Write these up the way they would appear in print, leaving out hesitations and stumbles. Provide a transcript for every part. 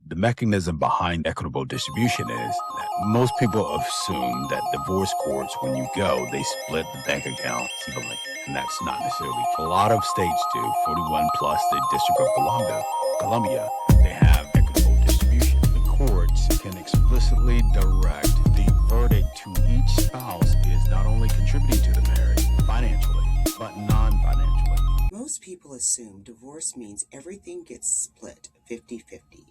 The mechanism behind equitable distribution is that most people assume that divorce courts, when you go, they split the bank accounts evenly. And that's not necessarily. A lot of states do. 41 plus the District of Columbia, they have equitable distribution. The courts can explicitly direct the verdict to each spouse is not only contributing to the marriage financially, but non-financially. Most people assume divorce means everything gets split 50-50.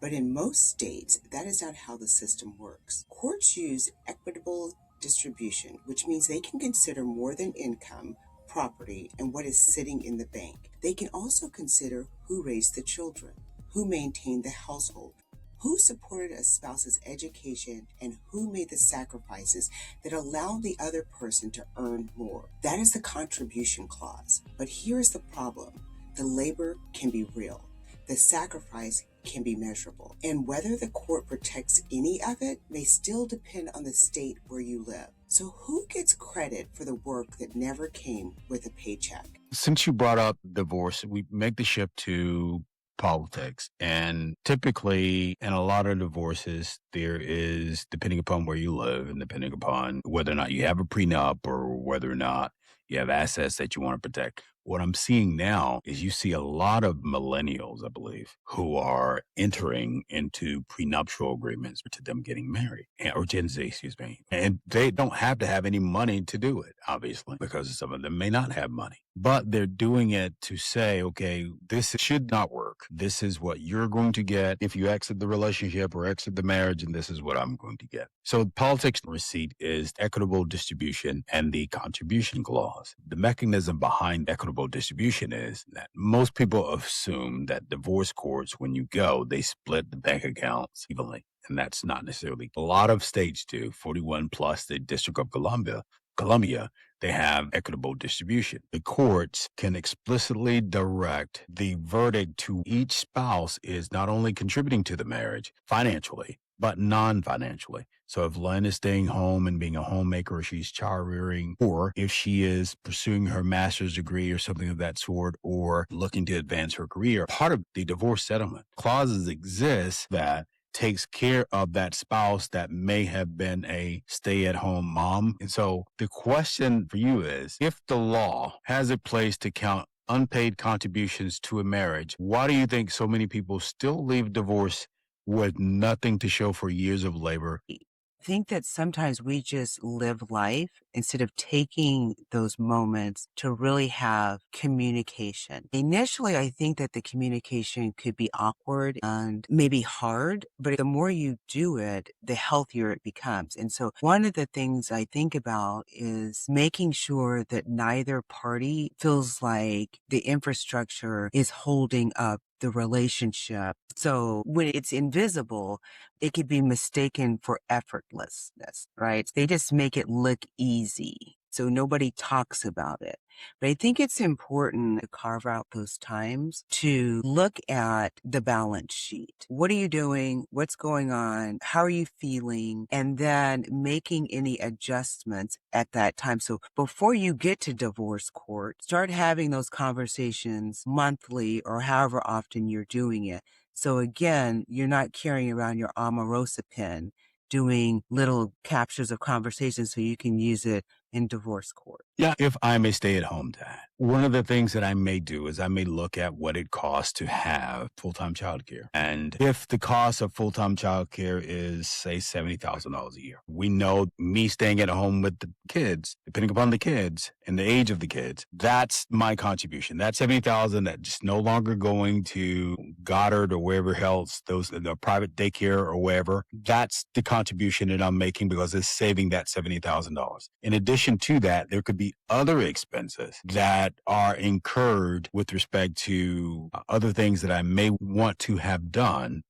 But in most states, that is not how the system works. Courts use equitable distribution, which means they can consider more than income, property, and what is sitting in the bank. They can also consider who raised the children, who maintained the household, who supported a spouse's education, and who made the sacrifices that allowed the other person to earn more. That is the contribution clause. But here's the problem. The labor can be real. The sacrifice can be measurable. And whether the court protects any of it may still depend on the state where you live. So who gets credit for the work that never came with a paycheck? Since you brought up divorce, we make the shift to politics. And typically, in a lot of divorces, there is, depending upon where you live and depending upon whether or not you have a prenup or whether or not you have assets that you want to protect. What I'm seeing now is you see a lot of millennials, I believe, who are entering into prenuptial agreements to them getting married, or Gen Z, excuse me. And they don't have to have any money to do it, obviously, because some of them may not have money. But they're doing it to say, okay, this should not work. This is what you're going to get if you exit the relationship or exit the marriage, and this is what I'm going to get. So politics receipt is equitable distribution and the contribution clause. The mechanism behind equitable distribution is that most people assume that divorce courts, when you go, they split the bank accounts evenly. And that's not necessarily. A lot of states do. 41 plus the District of Columbia, they have equitable distribution. The courts can explicitly direct the verdict to each spouse is not only contributing to the marriage financially, but non-financially. So if Lynn is staying home and being a homemaker, or she's child rearing, or if she is pursuing her master's degree or something of that sort, or looking to advance her career, part of the divorce settlement clauses exist that takes care of that spouse that may have been a stay-at-home mom. And so the question for you is, if the law has a place to count unpaid contributions to a marriage, why do you think so many people still leave divorce with nothing to show for years of labor? I think that sometimes we just live life instead of taking those moments to really have communication. Initially, I think that the communication could be awkward and maybe hard, but the more you do it, the healthier it becomes. And so one of the things I think about is making sure that neither party feels like the infrastructure is holding up the relationship. So when it's invisible, it could be mistaken for effortlessness, right? They just make it look easy. So nobody talks about it. But I think it's important to carve out those times to look at the balance sheet. What are you doing? What's going on? How are you feeling? And then making any adjustments at that time. So before you get to divorce court, start having those conversations monthly or however often you're doing it. So again, you're not carrying around your Omarosa pen doing little captures of conversations so you can use it in divorce court. Yeah, if I'm a stay-at-home dad, one of the things that I may do is I may look at what it costs to have full-time childcare. And if the cost of full-time childcare is, say, $70,000 a year, we know me staying at home with the kids, depending upon the kids and the age of the kids, that's my contribution. That $70,000 that's no longer going to Goddard or wherever else, the private daycare or wherever, that's the contribution that I'm making because it's saving that $70,000. In addition to that, there could be other expenses that are incurred with respect to other things that I may want to have done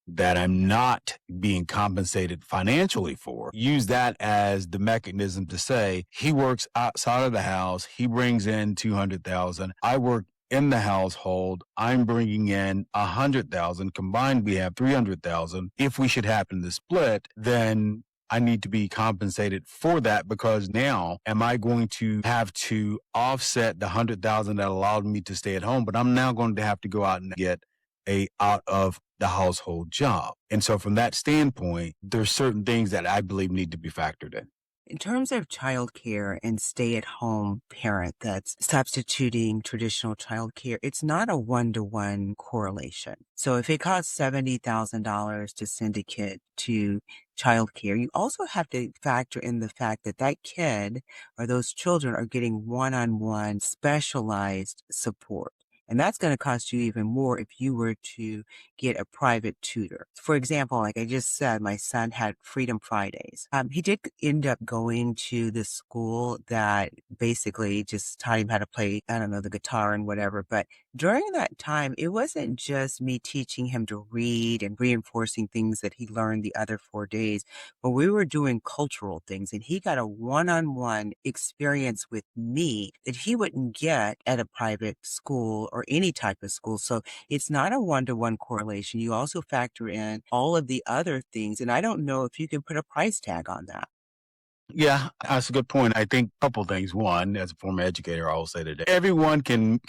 that I'm not being compensated financially for. Use that as the mechanism to say, he works outside of the house, he brings in $200,000, I work in the household, I'm bringing in $100,000. Combined, we have $300,000. If we should happen to split, then I need to be compensated for that, because now am I going to have to offset the $100,000 that allowed me to stay at home, but I'm now going to have to go out and get a out of the household job. And so from that standpoint, there's certain things that I believe need to be factored in. In terms of childcare and stay-at-home parent that's substituting traditional childcare, it's not a one-to-one correlation. So if it costs $70,000 to send a kid to childcare, you also have to factor in the fact that that kid or those children are getting one-on-one specialized support. And that's going to cost you even more if you were to get a private tutor. For example, like I just said, my son had Freedom Fridays. He did end up going to the school that basically just taught him how to play, I don't know, the guitar and whatever. But during that time, it wasn't just me teaching him to read and reinforcing things that he learned the other 4 days, but we were doing cultural things, and he got a one-on-one experience with me that he wouldn't get at a private school or any type of school. So it's not a one-to-one correlation. You also factor in all of the other things, and I don't know if you can put a price tag on that. Yeah, that's a good point. I think a couple things. One, as a former educator, I will say that everyone can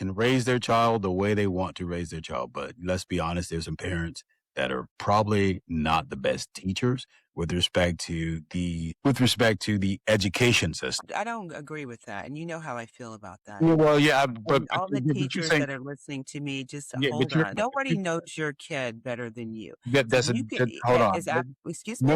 raise their child the way they want to raise their child. But let's be honest, there's some parents that are probably not the best teachers with respect to the education system. I don't agree with that, and you know how I feel about that. Yeah, well, yeah, And all the but you're teachers saying that are listening to me, just yeah, hold on. Nobody knows your kid better than you. So you can, hold is on. that, excuse me?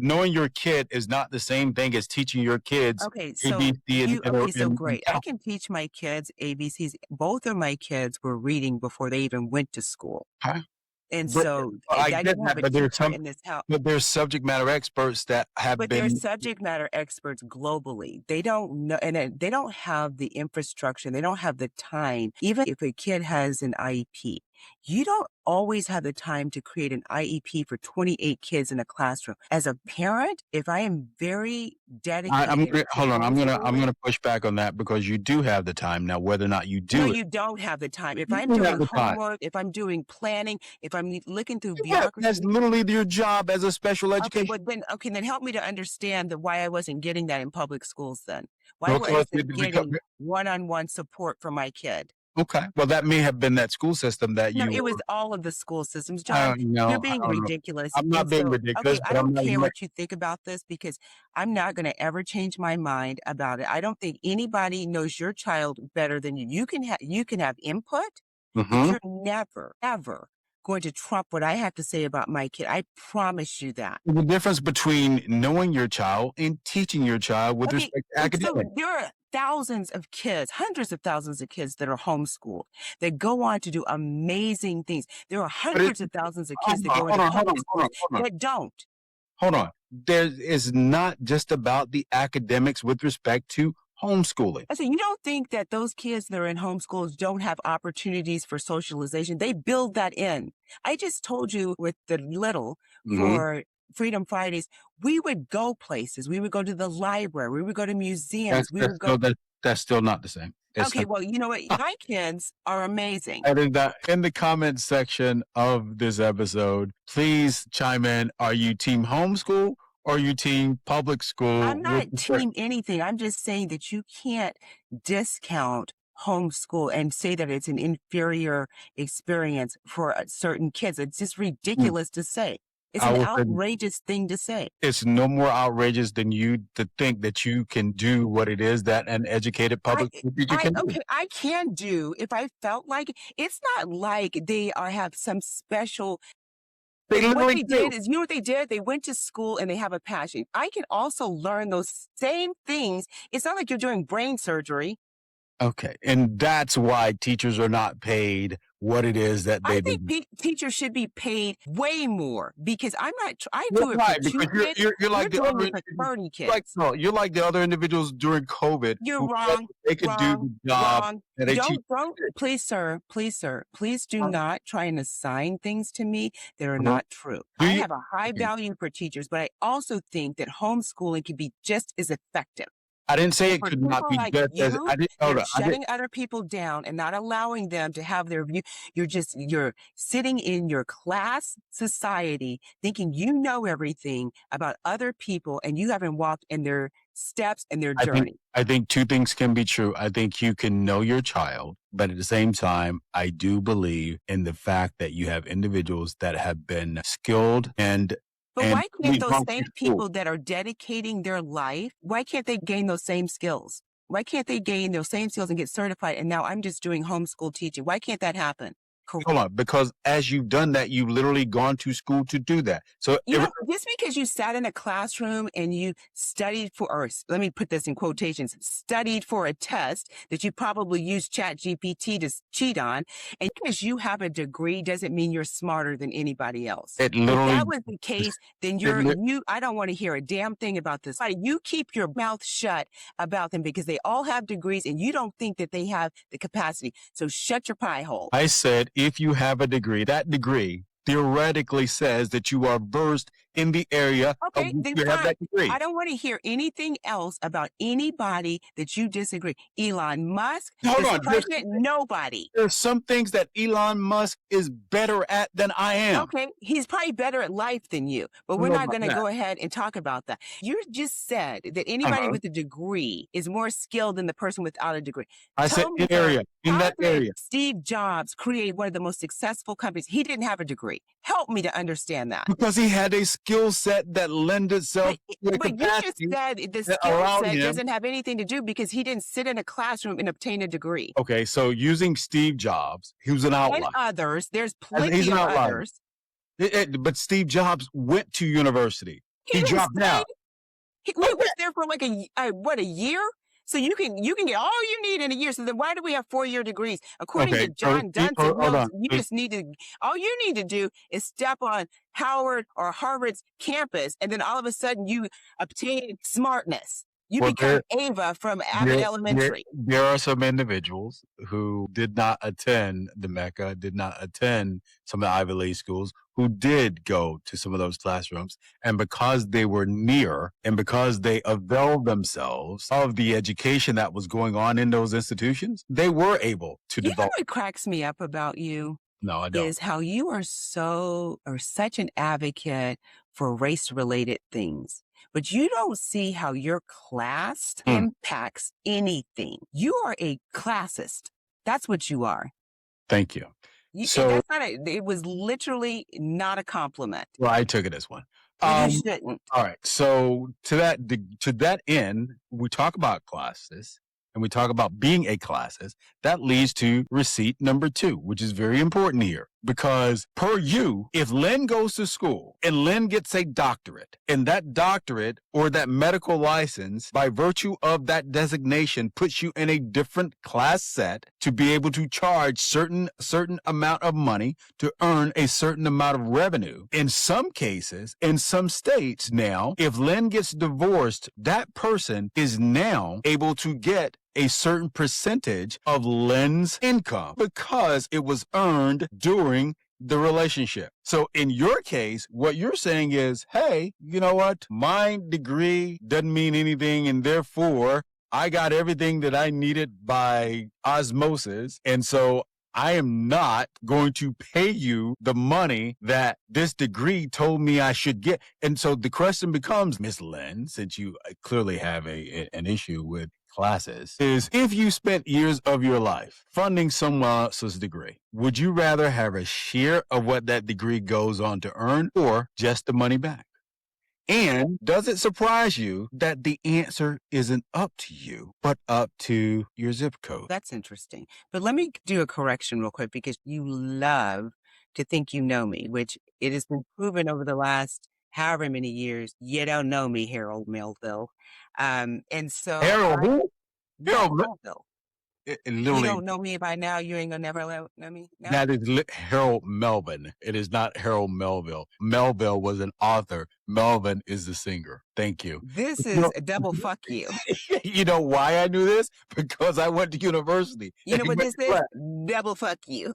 Knowing your kid is not the same thing as teaching your kids Okay, so ABC so and great. I can teach my kids ABCs. Both of my kids were reading before they even went to school. huh? And But so I I get didn't have that, a teacher in this house. but there's subject matter experts that have But they're been. subject matter experts globally. They don't know, and they don't have the infrastructure. They don't have the time. Even if a kid has an IEP, you don't always have the time to create an IEP for 28 kids in a classroom. As a parent, if I am very I'm dedicated to hold on. I'm homeschooling, gonna push back on that because you do have the time now. Whether or not you no, do it, you don't have the time. If you I'm do have doing the time. homework, if I'm doing planning, if I'm looking through Yeah, that's bureaucracy, literally your job as a special okay, education. well then help me to understand why I wasn't getting that in public schools then. Why Because wasn't getting one-on-one support for my kid? okay, well, that may have been that school system that No, you it was were. all of the school systems. I John, don't you're know. I being don't know. ridiculous. I'm not And being so, ridiculous, okay, I but I'm don't not. care what you think about this because I'm not going to ever change my mind about it. I don't think anybody knows your child better than you. You can have input, but Mhm. you're never, ever going to trump what I have to say about my kid. I promise you that. The difference between knowing your child and teaching your child with Okay, respect to and so academics. there are thousands of kids, hundreds of thousands of kids that are homeschooled that go on to do amazing things. There are But it hundreds of thousands of kids hold that on, go hold into on, hold on, public hold schools on, hold on. that don't. Hold on. There is not just about the academics with respect to homeschooling. I said, you don't think that those kids that are in homeschools don't have opportunities for socialization? They build that in. I just told you with the little Mhm. for Freedom Fridays, we would go places. We would go to the library. We would go to museums. We would go. That's still not the same. It's Okay, not. well, you know what? My kids are amazing. And in the comments section of this episode, please chime in. Are you team homeschool or are you team public school I'm with not respect? team anything. I'm just saying that you can't discount homeschool and say that it's an inferior experience for certain kids. It's just ridiculous to say. It's I an will say outrageous thing to say. it's no more outrageous than you to think that you can do what it is that an educated public school teacher can do. Okay, I can do if I felt like it. It's not like they have some special. They What literally they do. did is, you know what they did? They went to school and they have a passion. I can also learn those same things. It's not like you're doing brain surgery. Okay. And that's why teachers are not paid what it is that I they do. think teachers should be paid way more because I'm not. I You're do it for right, 2 because kids. you're like the Doing other it for 30 like kids. no, you're like the other individuals during COVID You're who felt wrong, that they could do wrong, the job wrong. that they teach. Don't, please, sir, please do not try and assign things to me that are Mhm. not true. Do I you have a high okay. value for teachers, but I also think that homeschooling can be just as effective. I didn't say And it for could not people be like just as you, I did. Hold you're on. I did. shutting other people down and not allowing them to have their view. You're sitting in your class society thinking you know everything about other people and you haven't walked in their steps and their journey. I think two things can be true. I think you can know your child, but at the same time, I do believe in the fact that you have individuals that have been skilled But and why really can't those gone through same school. people that are dedicating their life, why can't they gain those same skills? Why can't they gain those same skills and get certified? And now I'm just doing homeschool teaching. Why can't that happen? Hold on, because as you've done that, you've literally gone to school to do that. So You know, just because you sat in a classroom and you studied for, or let me put this in quotations, studied for a test that you probably used ChatGPT to cheat on, and because you have a degree doesn't mean you're smarter than anybody else. it If literally, that was the case, then I don't want to hear a damn thing about this. You keep your mouth shut about them because they all have degrees and you don't think that they have the capacity. So shut your pie hole. I said, if you have a degree, that degree theoretically says that you are versed in the area of Okay, which then you have fine. that degree. I don't want to hear anything else about anybody that you disagree. Elon Musk, Hold this on. president, nobody. There's some things that Elon Musk is better at than I am. Okay, he's probably better at life than you, but I we're don't know not about going to that. go ahead and talk about that. You just said that anybody with a degree is more skilled than the person without a degree. I said Tell me, in area, in how that did area. Steve Jobs create one of the most successful companies? He didn't have a degree. Help me to understand that. Because he had a skill set that lent itself to a But you just capacity said the that skill allowed set him. doesn't have anything to do because he didn't sit in a classroom and obtain a degree. Okay, so using Steve Jobs, he was an And outlier. others, there's He's plenty an of outlier. others. But Steve Jobs went to university. He didn't dropped stay. out. He was there for like a year? So you can get all you need in a year. So then why do we have 4-year degrees? According to John Dunson, all you need to do is step on Howard or Harvard's campus, and then all of a sudden you obtain smartness. You become Ava from Abbott Elementary. There are some individuals who did not attend the Mecca, did not attend some of the Ivy League schools, who did go to some of those classrooms. And because they were near and because they availed themselves of the education that was going on in those institutions, they were able to develop. You know what cracks me up about you? No, I don't. Is how you are such an advocate for race-related things. But you don't see how your class impacts anything. You are a classist. That's what you are. Thank you. So it was literally not a compliment. Well, I took it as one. You shouldn't. All right. So to that end, we talk about classes and we talk about being a classist. That leads to receipt number 2, which is very important here. Because per you, if Lynn goes to school and Lynn gets a doctorate, and that doctorate or that medical license, by virtue of that designation, puts you in a different class set to be able to charge certain amount of money to earn a certain amount of revenue. In some cases, in some states now, if Lynn gets divorced, that person is now able to get a certain percentage of Lynn's income because it was earned during the relationship. So in your case, what you're saying is, hey, you know what? My degree doesn't mean anything, and therefore I got everything that I needed by osmosis. And so I am not going to pay you the money that this degree told me I should get. And so the question becomes, Miss Lynn, since you clearly have an issue with classes, is if you spent years of your life funding someone else's degree, would you rather have a share of what that degree goes on to earn or just the money back? And does it surprise you that the answer isn't up to you, but up to your zip code? That's interesting. But let me do a correction real quick because you love to think you know me, which it has been proven over the last however many years. You don't know me, Harold Melville. And so Harold who? Harold Melville. Literally, you don't know me by now. You ain't gonna never know me. No? That is Harold Melvin. It is not Harold Melville. Melville was an author. Melvin is the singer. Thank you. This is a double fuck you. You know why I knew this? Because I went to university. You know what this is? Double fuck you.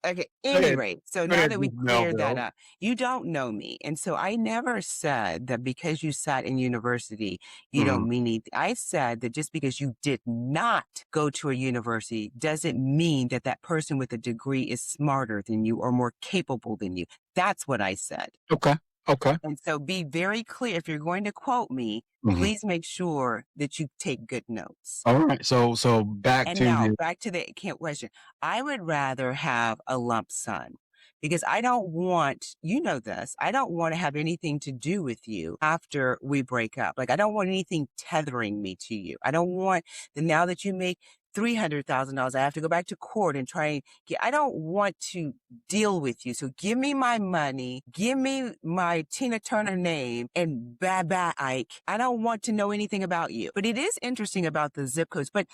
Okay, Go any ahead. rate, so Go now ahead, that we Miss cleared that Melville. up, you don't know me, and so I never said that because you sat in university, you Mhm. don't mean anything. I said that just because you did not go to a university doesn't mean that that person with a degree is smarter than you or more capable than you. That's what I said. Okay. Okay. And so be very clear. If you're going to quote me, Mhm. please make sure that you take good notes. All right. So back And to now the back to the question. I would rather have a lump sum because I don't want, you know this, I don't want to have anything to do with you after we break up. Like I don't want anything tethering me to you. I don't want the now that you make $300,000, I have to go back to court and try and get, I don't want to deal with you. So give me my money, give me my Tina Turner name and bye bye Ike. I don't want to know anything about you. But it is interesting about the zip codes. But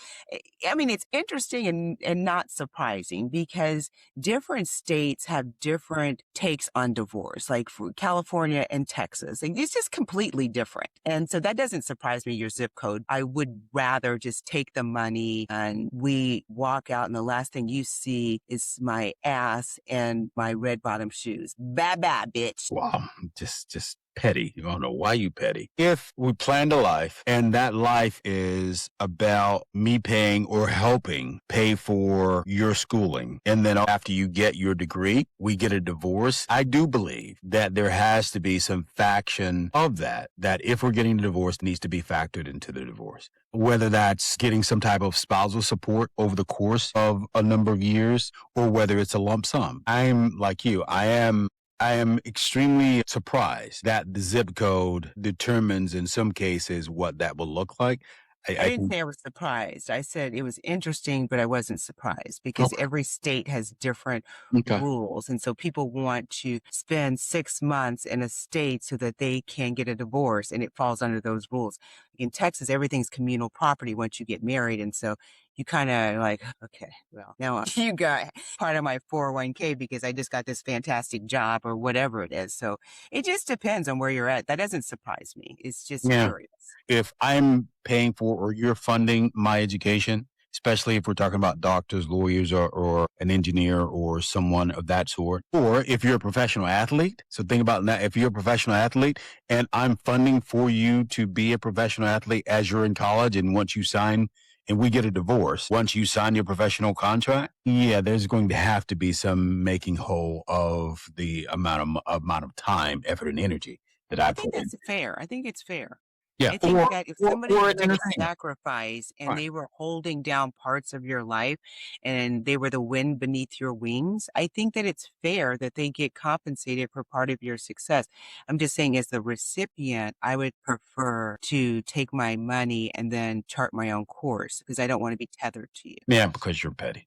I mean, it's interesting and not surprising because different states have different takes on divorce, like for California and Texas. Like, it's just completely different. And so that doesn't surprise me, your zip code. I would rather just take the money and we walk out and the last thing you see is my ass and my red bottom shoes. Bye bye, bitch. wow, just petty. I don't know why you petty. If we planned a life and that life is about me paying or helping pay for your schooling, and then after you get your degree, we get a divorce, I do believe that there has to be some faction of that if we're getting a divorce needs to be factored into the divorce. Whether that's getting some type of spousal support over the course of a number of years or whether it's a lump sum. I'm like you. I am extremely surprised that the zip code determines in some cases what that will look like. I I didn't think say I was surprised. I said it was interesting, but I wasn't surprised because okay, every state has different okay. rules. And so people want to spend 6 months in a state so that they can get a divorce and it falls under those rules. In Texas, everything's communal property once you get married. And so you kind of like, okay, well, now you got part of my 401k because I just got this fantastic job or whatever it is. So it just depends on where you're at. That doesn't surprise me. It's just Yeah. curious. If I'm paying for or you're funding my education, especially if we're talking about doctors, lawyers, or an engineer or someone of that sort, or if you're a professional athlete. So think about that. If you're a professional athlete and I'm funding for you to be a professional athlete as you're in college and once you sign and we get a divorce, once you sign your professional contract, yeah, there's going to have to be some making whole of the amount of time, effort, and energy that I I think put in. that's fair. I think it's fair. Yeah, I think that if somebody or an did a entertainment. sacrifice and Right. they were holding down parts of your life and they were the wind beneath your wings, I think that it's fair that they get compensated for part of your success. I'm just saying, as the recipient, I would prefer to take my money and then chart my own course because I don't want to be tethered to you. Yeah, because you're petty.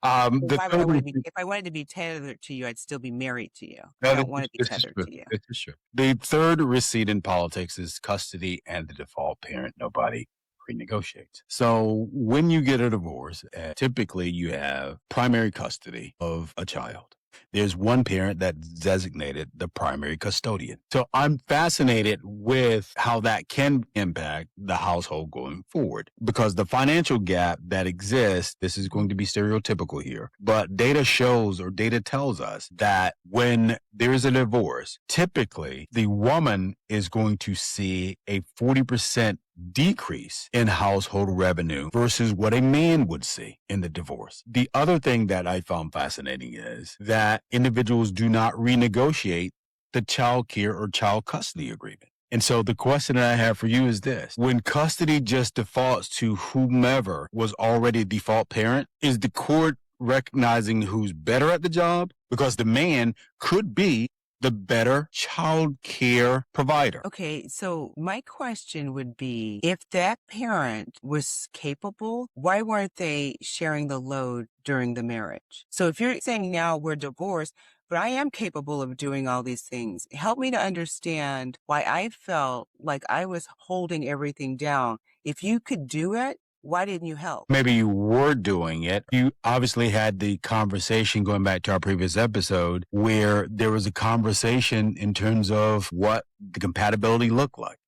If The I, would- I third want to be, issue, if I wanted to be tethered to you, I'd still be married to you. I no, don't want to be this is tethered true. to you. This is true. The third receipt in politics is custody and the default parent. Nobody renegotiates. So when you get a divorce, typically you have primary custody of a child. There's one parent that's designated the primary custodian. So I'm fascinated with how that can impact the household going forward because the financial gap that exists, this is going to be stereotypical here, but data shows or data tells us that when there is a divorce, typically the woman is going to see a 40% decrease in household revenue versus what a man would see in the divorce. The other thing that I found fascinating is that individuals do not renegotiate the child care or child custody agreement. And so the question that I have for you is this. When custody just defaults to whomever was already default parent, is the court recognizing who's better at the job? Because the man could be the better child care provider. Okay, so my question would be if that parent was capable, why weren't they sharing the load during the marriage? So if you're saying now we're divorced, but I am capable of doing all these things, help me to understand why I felt like I was holding everything down. If you could do it, why didn't you help? Maybe you were doing it. You obviously had the conversation going back to our previous episode where there was a conversation in terms of what the compatibility looked like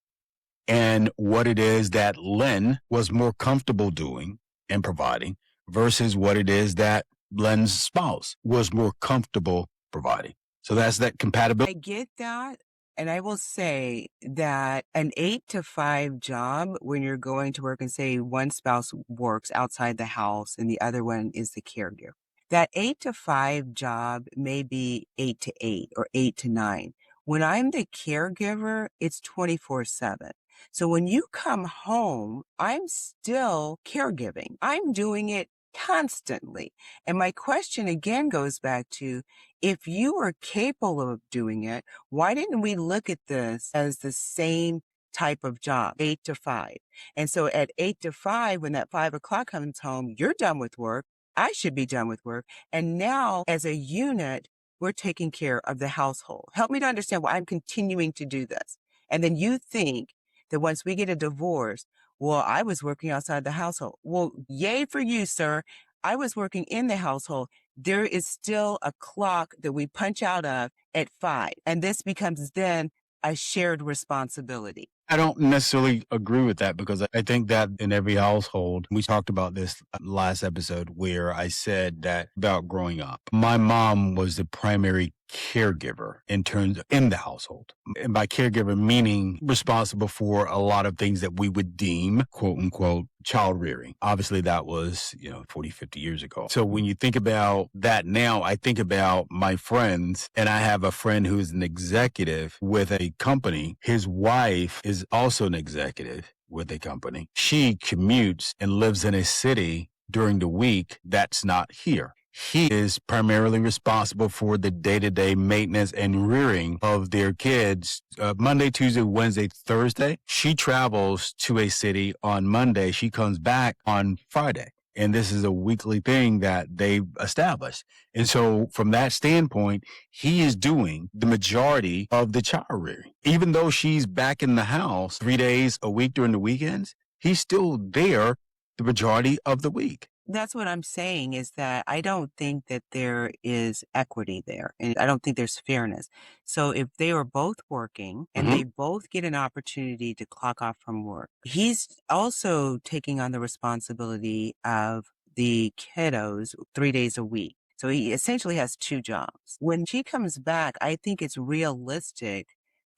and what it is that Lynn was more comfortable doing and providing versus what it is that Lynn's spouse was more comfortable providing. So that's that compatibility. I get that. And I will say that an 8 to 5 job, when you're going to work and say one spouse works outside the house and the other one is the caregiver, that 8 to 5 job may be 8 to 8 or 8 to 9. When I'm the caregiver, it's 24/7. So when you come home, I'm still caregiving. I'm doing it constantly. And my question again goes back to, if you are capable of doing it, why didn't we look at this as the same type of job, 8 to 5? And so at 8 to 5, when that 5 o'clock comes home, you're done with work. I should be done with work. And now as a unit, we're taking care of the household. Help me to understand why I'm continuing to do this. And then you think that once we get a divorce, well, I was working outside the household. Well, yay for you, sir. I was working in the household. There is still a clock that we punch out of at 5. And this becomes then a shared responsibility. I don't necessarily agree with that, because I think that in every household, we talked about this last episode where I said that about growing up. My mom was the primary caregiver in the household. And by caregiver, meaning responsible for a lot of things that we would deem, quote unquote, child rearing. Obviously that was, 40, 50 years ago. So when you think about that now, I think about my friends, and I have a friend who's an executive with a company. His wife is also an executive with a company. She commutes and lives in a city during the week that's not here. He is primarily responsible for the day-to-day maintenance and rearing of their kids Monday, Tuesday, Wednesday, Thursday. She travels to a city on Monday. She comes back on Friday. And this is a weekly thing that they've established. And so from that standpoint, he is doing the majority of the child rearing. Even though she's back in the house 3 days a week during the weekends, he's still there the majority of the week. That's what I'm saying, is that I don't think that there is equity there. And I don't think there's fairness. So if they are both working and they both get an opportunity to clock off from work, he's also taking on the responsibility of the kiddos 3 days a week. So he essentially has 2 jobs. When she comes back, I think it's realistic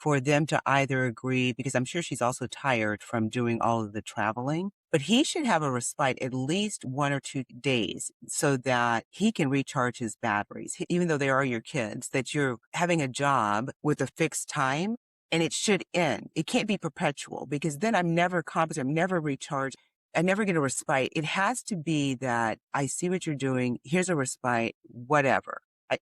for them to either agree, because I'm sure she's also tired from doing all of the traveling, but he should have a respite at least 1 or 2 days so that he can recharge his batteries. Even though they are your kids, that you're having a job with a fixed time, and it should end. It can't be perpetual, because then I'm never compensated, I'm never recharged. I never get a respite. It has to be that I see what you're doing. Here's a respite, whatever.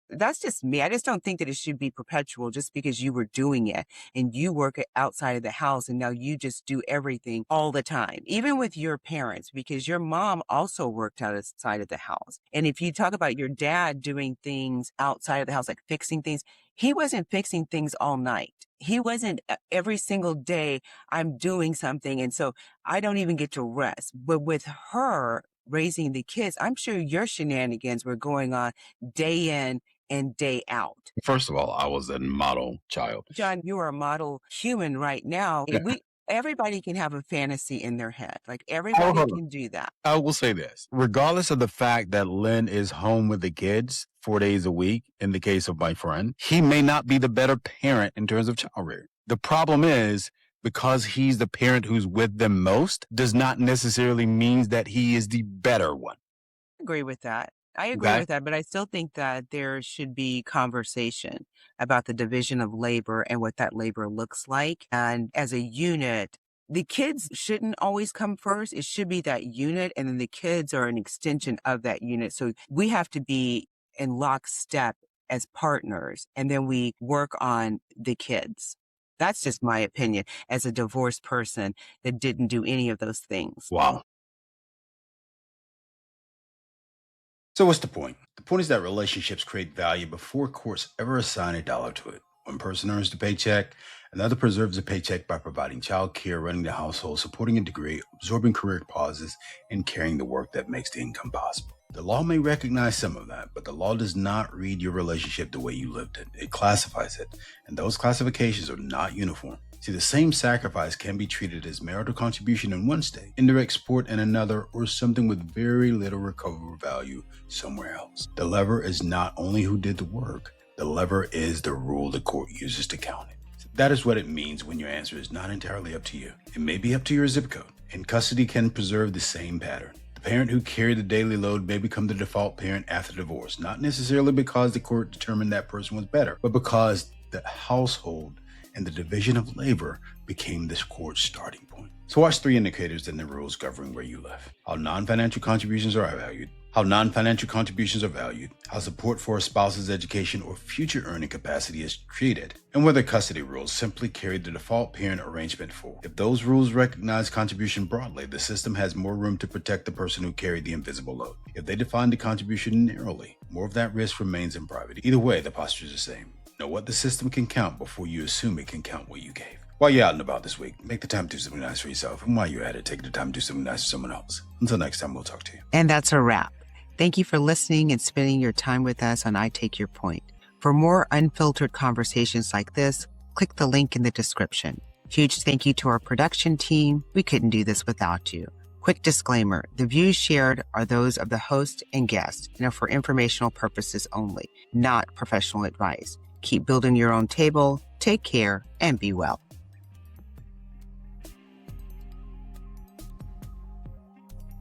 That's just me. I just don't think that it should be perpetual just because you were doing it and you work outside of the house and now you just do everything all the time, even with your parents, because your mom also worked outside of the house. And if you talk about your dad doing things outside of the house, like fixing things, he wasn't fixing things all night. He wasn't every single day I'm doing something. And so I don't even get to rest. But with her raising the kids, I'm sure your shenanigans were going on day in and day out. First of all, I was a model child. John, you are a model human right now. Everybody can have a fantasy in their head. Like everybody can do that. I will say this, regardless of the fact that Lynn is home with the kids 4 days a week, in the case of my friend, he may not be the better parent in terms of child rearing. The problem is, because he's the parent who's with them most, does not necessarily mean that he is the better one. I agree with that. But I still think that there should be conversation about the division of labor and what that labor looks like. And as a unit, the kids shouldn't always come first. It should be that unit, and then the kids are an extension of that unit. So we have to be in lockstep as partners, and then we work on the kids. That's just my opinion as a divorced person that didn't do any of those things. Wow. So what's the point? The point is that relationships create value before courts ever assign $1 to it. One person earns the paycheck, another preserves the paycheck by providing child care, running the household, supporting a degree, absorbing career pauses, and carrying the work that makes the income possible. The law may recognize some of that, but the law does not read your relationship the way you lived it. It classifies it, and those classifications are not uniform. See, the same sacrifice can be treated as marital contribution in one state, indirect support in another, or something with very little recoverable value somewhere else. The lever is not only who did the work, the lever is the rule the court uses to count it. So that is what it means when your answer is not entirely up to you. It may be up to your zip code, and custody can preserve the same pattern. The parent who carried the daily load may become the default parent after divorce, not necessarily because the court determined that person was better, but because the household and the division of labor became this court's starting point. So watch 3 indicators in the rules governing where you live. How non-financial contributions are valued, how support for a spouse's education or future earning capacity is treated, and whether custody rules simply carry the default parent arrangement forward. If those rules recognize contribution broadly, the system has more room to protect the person who carried the invisible load. If they define the contribution narrowly, more of that risk remains in private. Either way, the posture is the same. Know what the system can count before you assume it can count what you gave. While you're out and about this week, make the time to do something nice for yourself. And while you're at it, take the time to do something nice for someone else. Until next time, we'll talk to you. And that's a wrap. Thank you for listening and spending your time with us on I Take Your Point. For more unfiltered conversations like this, click the link in the description. Huge thank you to our production team. We couldn't do this without you. Quick disclaimer, the views shared are those of the host and guest and are for informational purposes only, not professional advice. Keep building your own table, take care, and be well.